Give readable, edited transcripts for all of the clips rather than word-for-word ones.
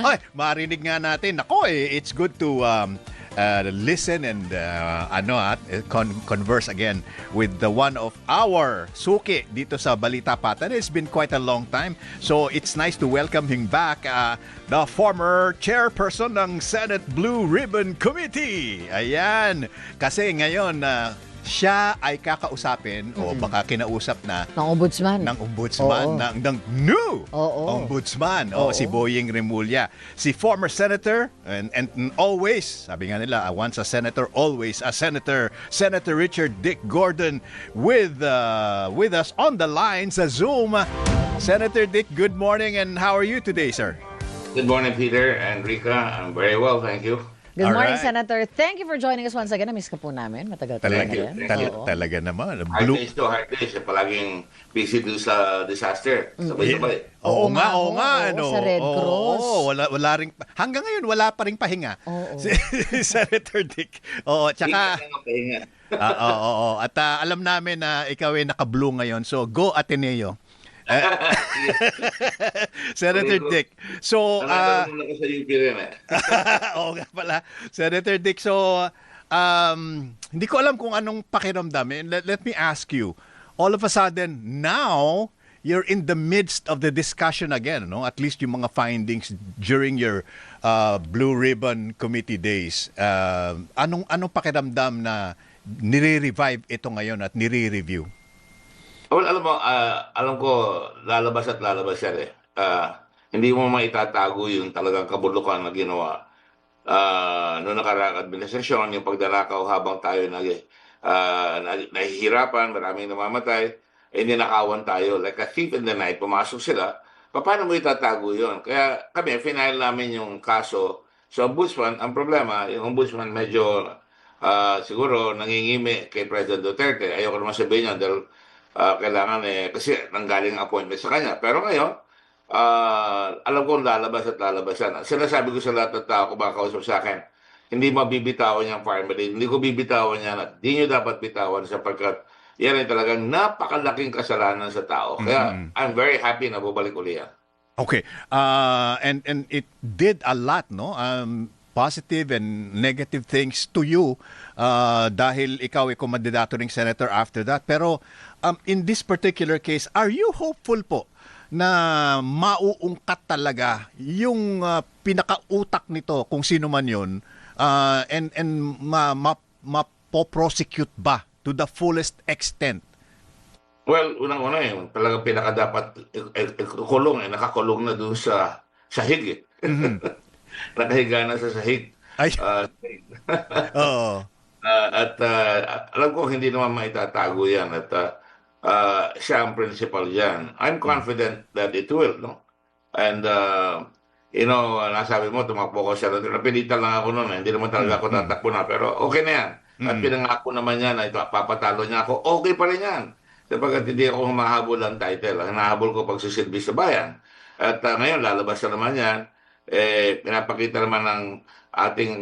Ay, marinig nga natin. Nako, it's good to listen and converse again with the one of our suki dito sa Balita Patan. It's been quite a long time. So it's nice to welcome him back, the former chairperson ng Senate Blue Ribbon Committee. Ayan. Kasi ngayon, siya ay kakausapin o baka kinausap na ng ombudsman. Oo. ng new ombudsman, si Boying Remulla. Si former senator and always, sabi nga nila, once a senator, always a senator. Senator Richard Dick Gordon with us on the line sa Zoom. Senator Dick, good morning, and how are you today, sir? Good morning, Peter and Rika. I'm very well, thank you. Good morning, Alright. Senator. Thank you for joining us once again. Na-miss ka po namin. Matagal-tagal na rin. Oo. Talaga naman. Hard days to hard days. Palaging busy doon sa disaster. Sabay-sabay. Oo nga. Sa Red Cross. Wala ring, hanggang ngayon, wala pa ring pahinga. Si Senator Dick. Oo, tsaka, Pahinga. oo. At alam namin na ikaw ay naka-blue ngayon. So, go Ateneo. Senator Dick. So, Nanalo ko sa UP rin eh. oo nga pala. Senator Dick, so, hindi ko alam kung anong pakiramdam. Let me ask you, all of a sudden, now, you're in the midst of the discussion again, no? At least yung mga findings during your Blue Ribbon Committee days. Anong pakiramdam na nire-revive ito ngayon at nire-review? Well, alam ko, lalabas at lalabas yan eh. Hindi mo maitatago yung talagang kabulukan na ginawa noong nakaraang administrasyon, yung pagdanakaw habang tayo nahihirapan, maraming namamatay, ninakawan tayo. Like a thief in the night, pumasok sila. Paano mo itatago yun? Kaya kami, final namin yung kaso sa ombudsman. Ang problema, yung ombudsman medyo siguro nangingimi kay President Duterte. Ayoko naman sabihin niya dahil kailangan kasi nanggaling ang appointment sa kanya. Pero ngayon, alam ko lalabas at lalabas yan. Sinasabi ko sa lahat ng tao kung makakausap sa akin, hindi mabibitawan yung family. Hindi ko bibitawan yan at di nyo dapat bitawan sapagkat yan ay talagang napakalaking kasalanan sa tao. Kaya I'm very happy na bubalik uli yan. Okay. And it did a lot, no? Positive and negative things to you dahil ikaw ay kumandidato ng senator after that. Pero in this particular case, are you hopeful po na mauungkat talaga yung pinakautak nito kung sino man yun and mapoprosecute ba to the fullest extent? Well, unang-una talagang pinakadapat kulong nakakulong na doon sa sahig nakahiga na sa sahig. Ay. Oo. At alam ko hindi naman maitatago yan at siya ang principal yan. I'm confident that it will, no? And nasabi mo, tumakbo ko siya. Napilitan lang ako noon. Hindi naman talaga ako tatakbo na. Pero okay na yan. At pinangako naman niya na ito, papatalo niya ako. Okay pa rin yan. Sapagkat hindi ako humahabol ang title. Ang nahabol ko pagsisilbi sa bayan. At ngayon, lalabas na naman yan. Pinapakita naman ng ating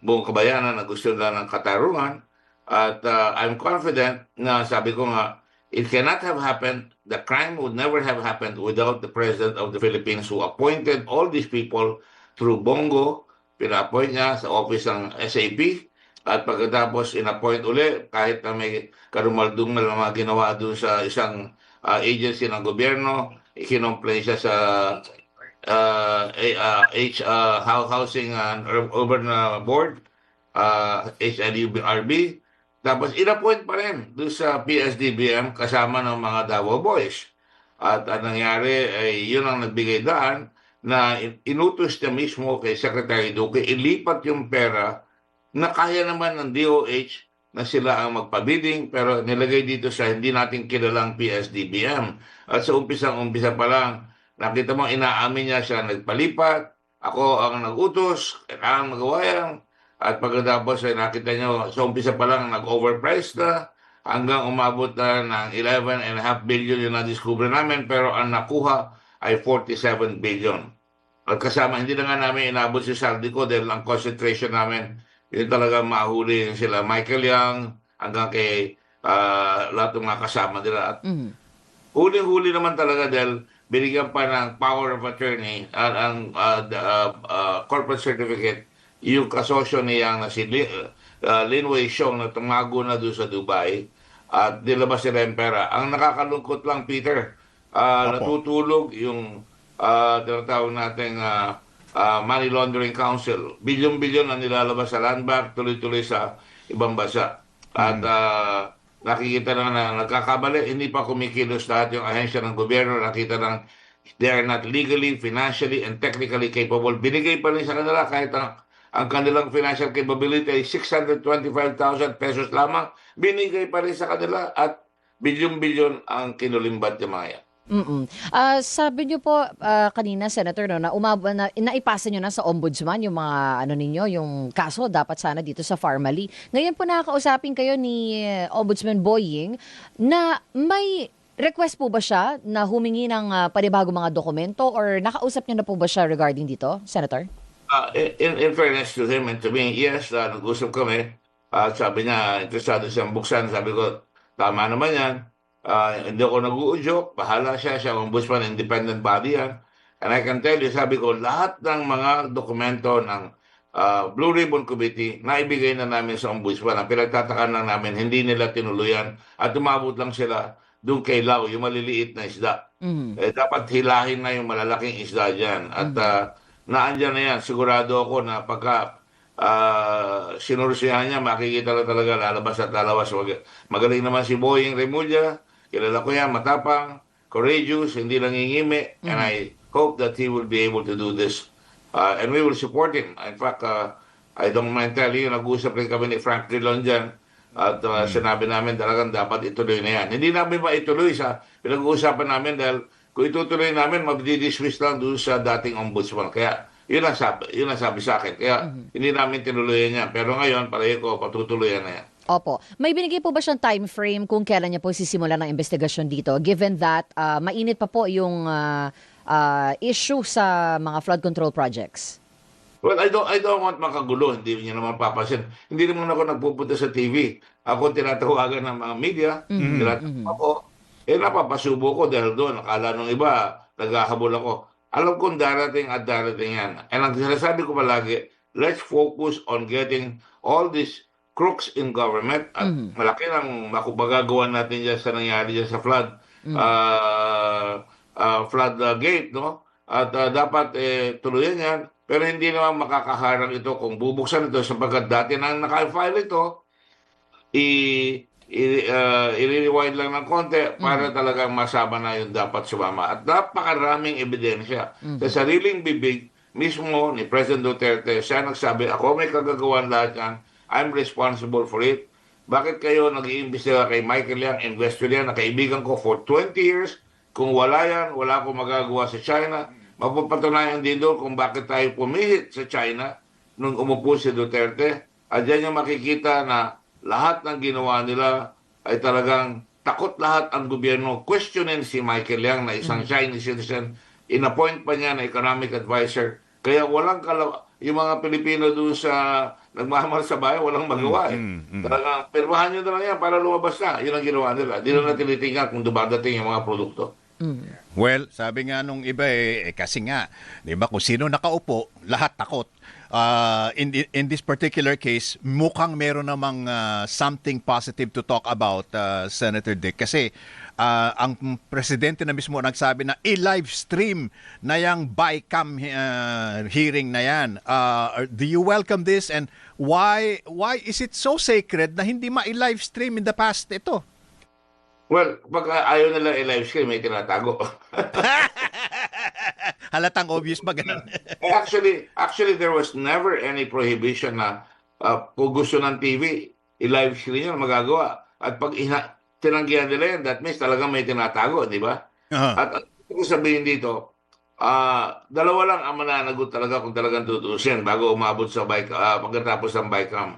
buong kabayanan na gusto nila ng katarungan. At I'm confident na sabi ko nga, it cannot have happened, the crime would never have happened without the President of the Philippines who appointed all these people through Bongo. Pina-appoint niya sa office ng SAP. At pagkatapos in-appoint uli, kahit na may karumaldung na mga ginawa doon sa isang agency ng gobyerno, ikinomplain siya sa Housing and Urban Board, HLURB. Tapos in-appoint pa rin doon sa PSDBM kasama ng mga Davao Boys. At ang nangyari ay yun ang nagbigay daan na inutos niya mismo kay Secretary Duque ilipat yung pera na kaya naman ng DOH na sila ang magpabidding pero nilagay dito sa hindi natin kilalang PSDBM. At sa umpisa pa lang, nakita mo inaamin niya siya nagpalipat, ako ang nagutos, kailangan magawa yan. At pagkatapos ay nakita nyo, sa umpisa pa lang nag-overprice na hanggang umabot na ng 11.5 billion yung na-discover namin pero ang nakuha ay 47 billion. At kasama, hindi na nga namin inabot si saldi ko dahil ang concentration namin, yun talaga mahuli sila Michael Yang hanggang kay lahat ng mga kasama nila. At huli-huli naman talaga dahil binigyan pa ng power of attorney at ang corporate certificate yung kasosyo niyang na si Lin Wei Xiong na tumago na doon sa Dubai at nilabas nila yung pera. Ang nakakalungkot lang, Peter, Opo. natutulog yung tinatawag nating Money Laundering Council. Bilyon-bilyon ang nilalabas sa land bank, tuloy-tuloy sa ibang bansa. At nakikita na nagkakamali, hindi pa kumikilos lahat yung ahensya ng gobyerno. Nakita lang they are not legally, financially, and technically capable. Binigay pa rin sa kanila kahit ang kanilang financial capability ay 625,000 pesos lamang. Binigay pa rin sa kanila at bilyon-bilyon ang kinulimbat yung mga yan. Sabi niyo po kanina, Senator, no, na naipasa niyo na sa ombudsman yung mga ano ninyo, yung kaso dapat sana dito sa Farmally. Ngayon po nakakausapin kayo ni Ombudsman Boying na may request po ba siya na humingi ng panibagong mga dokumento or nakausap niyo na po ba siya regarding dito, Senator? In fairness to him and to me, yes, nag-usap kami. Sabi niya, interesado siyang buksan. Sabi ko, tama naman yan. Hindi ako nag-uudyok. Bahala siya ombudsman, independent body yan. And I can tell you, sabi ko, lahat ng mga dokumento ng Blue Ribbon Committee na ibigay na namin sa ombudsman. Ang pinagtatakan lang namin, hindi nila tinuluyan at umabot lang sila doon kay Lau, yung maliliit na isda. Dapat hilahin na yung malalaking isda dyan. At naandyan na yan. Sigurado ako na pagka sinursihan niya, makikita na talaga lalabas at lalabas. Magaling naman si Boying Remulla. Kilala ko yan, matapang, courageous, hindi nangingimi. And I hope that he will be able to do this. And we will support him. In fact, I don't mind telling you, nag-usap rin kami ni Frank Drilon dyan. At sinabi namin talagang dapat ituloy na yan. Hindi namin maituloy sa pinag-uusapan namin dahil kung itutuloy namin, mabidismiss lang doon sa dating ombudsman. Kaya yun ang sabi sa akin. Kaya hindi namin tinuloyan yan. Pero ngayon, pareho ko, patutuloyan na yan. Opo. May binigay po ba siyang time frame kung kailan niya po sisimulan ng investigasyon dito? Given that mainit pa po yung issue sa mga flood control projects. Well, I don't want makagulo. Hindi niyo naman papasin. Hindi naman ako nagpupunta sa TV. Ako tinatawagan ng mga media. Tinatawagan ako. Napapasubo ko dahil doon. Akala nung iba, naghahabol ako. Alam kong darating at darating yan. And ang sinasabi ko palagi, let's focus on getting all these crooks in government. At malaki ng magagawa natin dyan sa nangyari dyan sa flood. Flood gate, no? At dapat tuluyan yan. Pero hindi naman makakaharang ito kung bubuksan ito sapagkat dati nang naka-file ito, i-rewind lang ng konti para talagang masama na yung dapat sumama. At napakaraming ebidensya. Sa sariling bibig mismo ni President Duterte, siya nagsabi, ako may kagagawan lahat yan. I'm responsible for it. Bakit kayo nag-iimbestiga kay Michael Yang, investor yan, na kaibigan ko for 20 years? Kung wala yan, wala akong magagawa sa China. Mapapatunayan din doon kung bakit tayo pumihit sa China nung umupo si Duterte. At dyan yung makikita na lahat ng ginawa nila ay talagang takot lahat ang gobyerno. Questionin si Michael Yang na isang Chinese citizen. In-appoint pa niya na economic advisor. Kaya walang yung mga Pilipino doon sa nagmamahal sa bayan, walang magawa eh. Talagang pirmahan nyo na lang yan para lumabas na. Yun ang ginawa nila. Di na tinitingnan kung dumadating yung mga produkto. Well, sabi nga nung iba kasi nga, 'di ba, kung sino nakaupo, lahat takot. In this particular case, mukhang meron namang something positive to talk about, Senator Dick, kasi ang presidente na mismo nagsabi na i-live stream na yung BICAM hearing na yan. Do you welcome this, and why is it so sacred na hindi ma-live stream in the past ito? Well, pag ayaw nila i-live stream, may tinatago. Halatang obvious ba ganun? Actually, there was never any prohibition na kung gusto ng TV, i-live stream yun, magagawa. At pag tinanggihan nila yan, that means talagang may tinatago, di ba? At kung sabihin dito, dalawa lang ang mananagot talaga kung talagang tutusin bago umabot sa pagkatapos ng BICAM.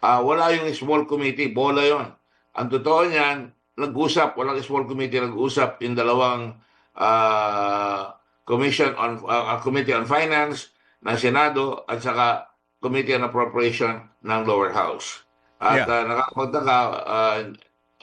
Wala yung small committee, bola yon. Ang totoo niyan, walang small committee nag-usap in dalawang Committee on Finance ng Senado at saka Committee on Appropriation ng Lower House. At nakakapagtaka,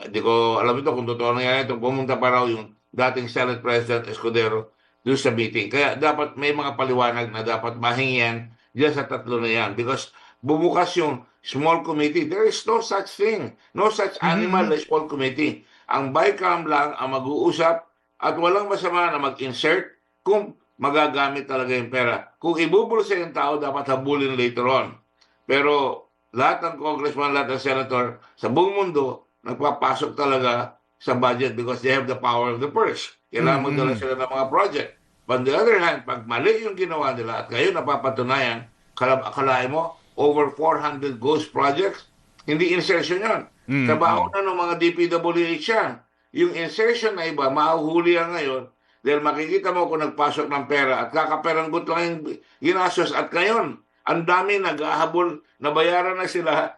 hindi ko alam ito kung totoo na yan, itong pumunta pa raw yung dating Senate President Escudero doon sa meeting. Kaya dapat may mga paliwanag na dapat mahingian diyan sa tatlo na yan. Because bumukas yung small committee. There is no such thing. No such animal as small committee. Ang BICAM lang ang mag-uusap at walang masama na mag-insert kung magagamit talaga yung pera. Kung ibubulsa yung tao, dapat habulin later on. Pero lahat ng congressman, lahat ng senator sa buong mundo, nagpapasok talaga sa budget because they have the power of the purse. Kailangan magdala sila ng mga project. But on the other hand, pag mali yung ginawa nila at kayo napapatunayan, akalain mo, over 400 ghost projects, hindi insertion yun. Trabaho na ng mga DPWH yan. Yung insertion na iba, mahuhuli yan ngayon dahil makikita mo kung nagpasok ng pera at kakaperanggot lang yung ginastos. At ngayon, ang dami naghahabol, nabayaran na sila,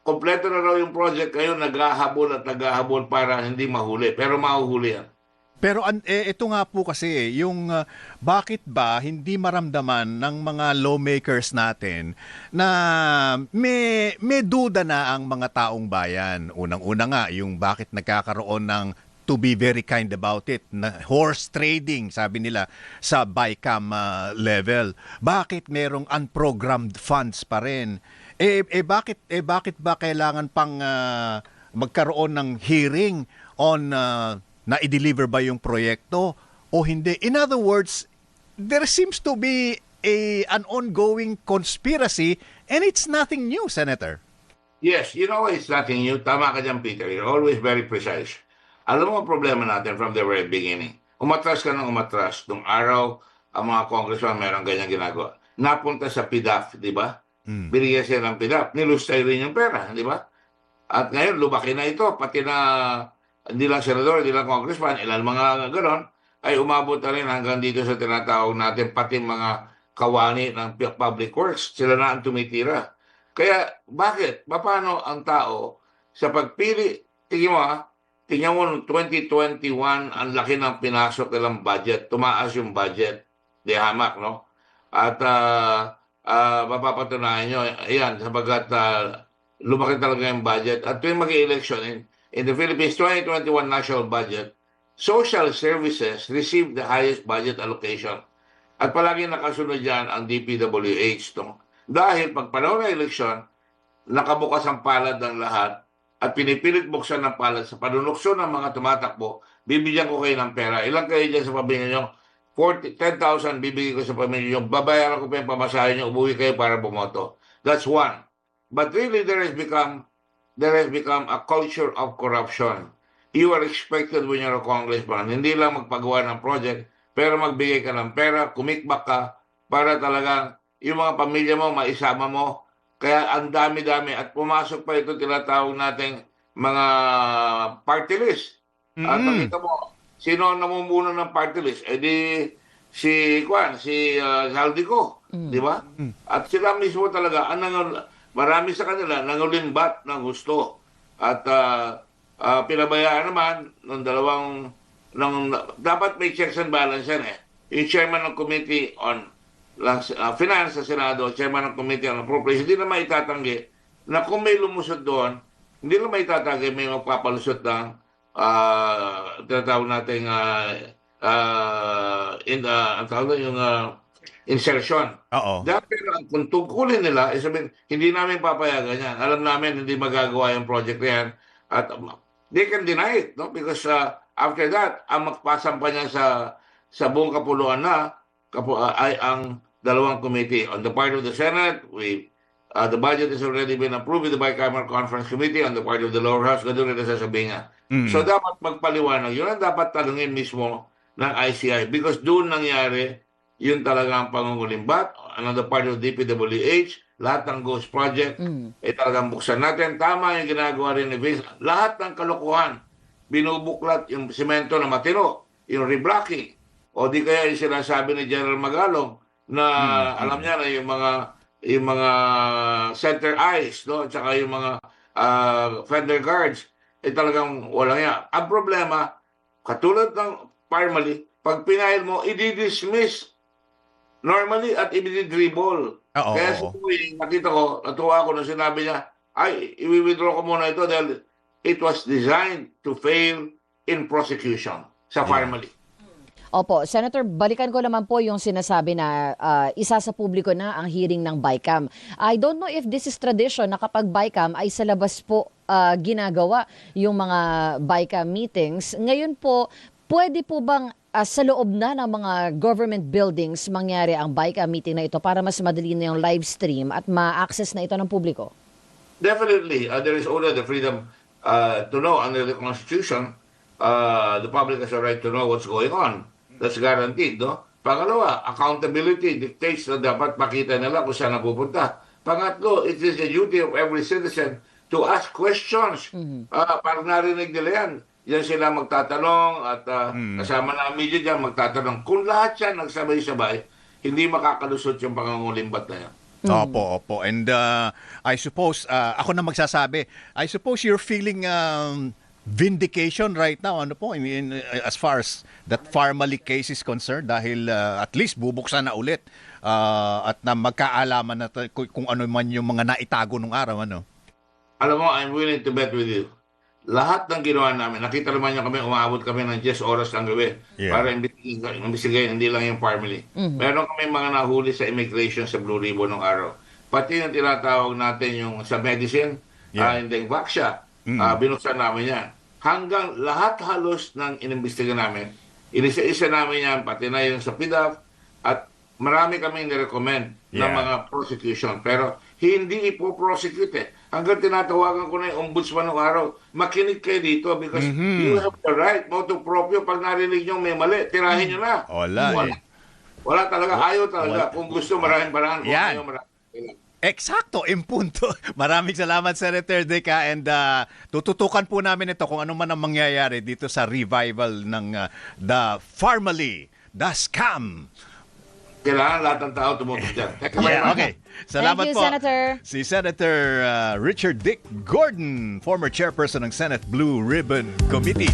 kompleto na raw yung project, ngayon naghahabol at naghahabol para hindi mahuli. Pero mahuhuli yan. Pero ito nga po kasi yung bakit ba hindi maramdaman ng mga lawmakers natin na may duda na ang mga taong bayan. Unang-una nga yung bakit nagkakaroon ng to be very kind about it na horse trading sabi nila sa BICAM level. Bakit merong unprogrammed funds pa rin? Bakit ba kailangan pang magkaroon ng hearing on na i-deliver ba yung proyekto o hindi? In other words, there seems to be an ongoing conspiracy and it's nothing new, Senator. Yes, you know it's nothing new. Tama ka dyan, Peter. You're always very precise. Alam mo ang problema natin from the very beginning. Umatras ka ng umatras. Nung araw, ang mga congressman meron ganyan ginagawa. Napunta sa PDAF, di ba? Binigyan siya ng PDAF. Nilustay rin yung pera, di ba? At ngayon, lumaki na ito. Pati na hindi lang senador, hindi lang congressman, ilan mga gano'n, ay umabot na rin hanggang dito sa tinatawag natin pati mga kawani ng public works. Sila na ang tumitira. Kaya bakit? Paano ang tao sa pagpili? Tingnan mo, 2021, ang laki ng pinasok nilang budget. Tumaas yung budget. Di hamak, no? At mapapatunayan nyo, ayan, sabagat lumaki talaga yung budget. At tuwing mag-election, in the Philippines 2021 national budget, social services received the highest budget allocation. At palagi nakasunod dyan ang DPWH. No? Dahil pag panahon ng eleksyon, nakabukas ang palad ng lahat at pinipilit buksan ng palad sa panunukso ng mga tumatakbo, bibigyan ko kayo ng pera. Ilang kayo dyan sa pamilya nyo? 10,000 bibigyan ko sa pamilya nyo. Babayaran ko pa yung pamasahe nyo. Umuwi kayo para bumoto. That's one. But really, there has become a culture of corruption. You are expected when you're a congressman, hindi lang magpagawa ng project, pero magbigay ka ng pera, kumikbak ka, para talagang yung mga pamilya mo, maisama mo. Kaya ang dami-dami. At pumasok pa ito tinatawag nating mga party list. At nakita mo, sino ang namumuno ng party list? Eh di, si Zaldico, di ba? At sila mismo talaga, marami sa kanila nangulimbat ng gusto at pinabayaan naman ng dapat may checks and balance yan eh. Yung chairman ng Committee on Finance sa Senado, chairman ng Committee on Appropriations, hindi na maitatanggi na kung may lumusot doon, hindi na maitatanggi may magpapalusot ng tinatawag natin insertion. Dahil kung tungkulin nila, sabihin, hindi namin papayagan yan. Alam namin hindi magagawa yung project na yan. At they can deny it, no? Because after that, ang magpasampa niya sa buong kapuluan ay ang dalawang committee. On the part of the Senate, the budget has already been approved with the Bicameral Conference Committee. On the part of the lower house, ganoon rin sasabihin niya. So dapat magpaliwanag. Yun ang dapat tanungin mismo ng ICI because doon nangyari yun talaga ang pangungulimbat. Another part of DPWH, lahat ng ghost project, talagang buksan natin. Tama yung ginagawa rin ni Vince. Lahat ng kalokohan, binubuklat yung simento na matino, yung reblocking. O di kaya yung sinasabi ni General Magalong na alam niya na yung mga center ice, no? At saka yung mga fender guards, talagang walang yan. Ang problema, katulad ng formally, pag pinail mo, i-dismiss normally at i-dribble. Kaya nakita ko, natuwa ko na sinabi niya, ay, i-withdraw ko muna ito dahil it was designed to fail in prosecution. sa Farmally. Opo, Senator, balikan ko naman po yung sinasabi na isa sa publiko na ang hearing ng BICAM. I don't know if this is tradition na kapag BICAM ay sa labas po ginagawa yung mga BICAM meetings. Ngayon po, pwede po bang sa loob na ng mga government buildings mangyari ang BICAM meeting na ito para mas madali na yung live stream at ma-access na ito ng publiko? Definitely, there is only the freedom to know under the Constitution. The public has a right to know what's going on. That's guaranteed, no? Pangalawa, accountability dictates na dapat makita nila kung saan napupunta. Pangatlo, it is the duty of every citizen to ask questions. Para narinig nila yan. Yan sila magtatanong at kasama na ang media dyan magtatanong. Kung lahat yan nagsabay-sabay, hindi makakalusot yung pangangulimbat na yan. Opo. And I suppose, ako na magsasabi, I suppose you're feeling vindication right now, ano po, as far as that Farmally case is concerned, dahil at least bubuksan na ulit at na magkaalaman na kung ano man yung mga naitago nung araw, ano? Alam mo, I'm willing to bet with you. Lahat ng ginawa namin, nakita naman niyo kami, umabot kami ng 10 oras ng gabi para imbestigayin, hindi lang yung Farmally. Meron kami mga nahuli sa immigration sa Blue Ribbon nung araw. Pati yung tinatawag natin yung sa medicine, hindi vaccine, binuksan namin yan. Hanggang lahat halos ng inimbestiga namin, inisa-isa namin yan, pati na yung sa PDAF, at marami kaming nirecommend ng mga prosecution. Pero hindi ipoprosecute eh. Hanggang tinatawagan ko na yung ombudsman ng araw, makinig kayo dito because you have the right, motu proprio, pag narinig nyo may mali, tirahin nyo na. Wala talaga, ayaw talaga. Kung gusto, maraming paraan. Kung ayaw, maraming paraan. Eksakto, impunto. Maraming salamat, Senator Deca, and tututukan po namin ito kung ano man ang mangyayari dito sa revival ng the Farmally, the scam. Kailangan lahat ng tao tumutok dyan. Okay. Salamat Thank you, po. Senator. Si Senator Richard Dick Gordon, former chairperson ng Senate Blue Ribbon Committee.